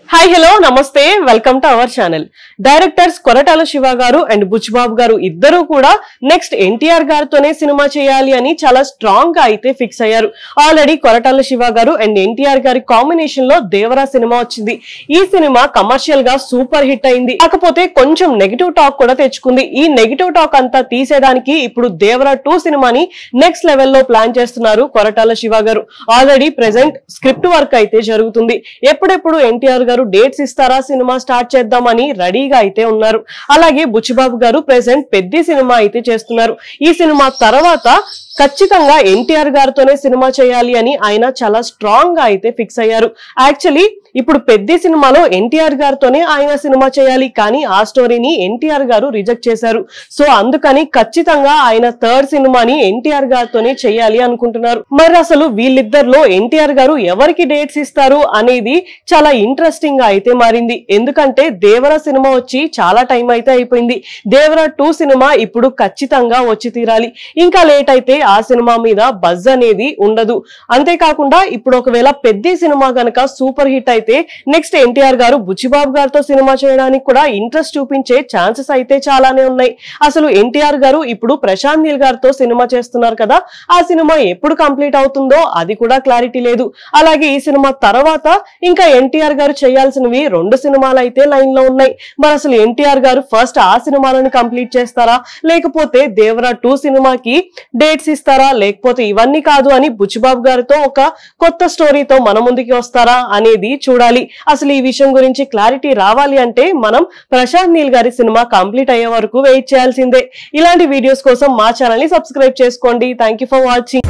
Hi hello నమస్తే welcome to our channel. Directors Koratala Shiva గారు and Buchibabu గారు ఇద్దరు కూడా నెక్స్ట్ ఎన్టీఆర్ గారితోనే సినిమా చేయాలి అని చాలా స్ట్రాంగ్ గా అయితే ఫిక్స్ అయ్యారు. ఆల్రెడీ కొరటాల శివ గారు అండ్ ఎన్టీఆర్ గారి కాంబినేషన్ లో దేవరా సినిమా వచ్చింది. ఈ సినిమా కమర్షియల్ గా సూపర్ హిట్ అయింది. కాకపోతే కొంచెం నెగిటివ్ టాక్ కూడా తెచ్చుకుంది. ఈ నెగిటివ్ టాక్ అంతా తీసేయడానికి ఇప్పుడు దేవరా 2 సినిమాని నెక్స్ట్ లెవెల్లో ప్లాన్ చేస్తున్నారు కొరటాల శివ గారు. ఆల్రెడీ ప్రెసెంట్ స్క్రిప్ట్ వర్క్ అయితే జరుగుతుంది. ఎప్పుడెప్పుడు ఎన్టీఆర్ గారు డేట్స్ ఇస్తారా సినిమా స్టార్ట్ చేద్దామని రెడీగా అయితే ఉన్నారు. అలాగే బుచ్చిబాబు గారు ప్రెసెంట్ పెద్ద సినిమా అయితే చేస్తున్నారు. ఈ సినిమా తర్వాత ఖచ్చితంగా ఎన్టీఆర్ గారితోనే సినిమా చేయాలి అని ఆయన చాలా స్ట్రాంగ్ గా అయితే ఫిక్స్ అయ్యారు. యాక్చువల్లీ ఇప్పుడు పెద్ద సినిమాలో ఎన్టీఆర్ గారితోనే ఆయన సినిమా చేయాలి, కానీ ఆ స్టోరీని ఎన్టీఆర్ గారు రిజెక్ట్ చేశారు. సో అందుకని ఖచ్చితంగా ఆయన థర్డ్ సినిమాని ఎన్టీఆర్ గారితోనే చేయాలి అనుకుంటున్నారు. మరి అసలు వీళ్ళిద్దరిలో ఎన్టీఆర్ గారు ఎవరికి డేట్స్ ఇస్తారు అనేది చాలా ఇంట్రెస్టింగ్ గా అయితే మారింది. ఎందుకంటే దేవరా సినిమా వచ్చి చాలా టైం అయితే అయిపోయింది. దేవరా 2 సినిమా ఇప్పుడు ఖచ్చితంగా వచ్చి తీరాలి. ఇంకా లేట్ అయితే ఆ సినిమా మీద బజ్ అనేది ఉండదు. అంతేకాకుండా ఇప్పుడు ఒకవేళ పెద్ద సినిమా గనక సూపర్ హిట్ అయితే నెక్స్ట్ ఎన్టీఆర్ గారు బుచ్చిబాబు గారితో సినిమా చేయడానికి కూడా ఇంట్రెస్ట్ చూపించే ఛాన్సెస్ అయితే చాలానే ఉన్నాయి. అసలు ఎన్టీఆర్ గారు ఇప్పుడు ప్రశాంత్ నీల్ గారితో సినిమా చేస్తున్నారు కదా, ఆ సినిమా ఎప్పుడు కంప్లీట్ అవుతుందో అది కూడా క్లారిటీ లేదు. అలాగే ఈ సినిమా తర్వాత ఇంకా ఎన్టీఆర్ గారు చేయాల్సినవి 2 సినిమాలు అయితే లైన్ లో ఉన్నాయి. మరి అసలు ఎన్టీఆర్ గారు ఫస్ట్ ఆ సినిమాలను కంప్లీట్ చేస్తారా, లేకపోతే దేవరా 2 సినిమాకి డేట్స్ ఇస్తారా, లేకపోతే ఇవన్నీ కాదు అని బుచ్చిబాబు గారితో ఒక కొత్త స్టోరీతో మన ముందుకి వస్తారా అనేది చూడాలి. అసలు ఈ విషయం గురించి క్లారిటీ రావాలి అంటే మనం ప్రశాంత్ నీల్ గారి సినిమా కంప్లీట్ అయ్యే వరకు వెయిట్ చేయాల్సిందే. ఇలాంటి వీడియోస్ కోసం మా ఛానల్ ని సబ్స్క్రైబ్ చేసుకోండి. Thank you for watching.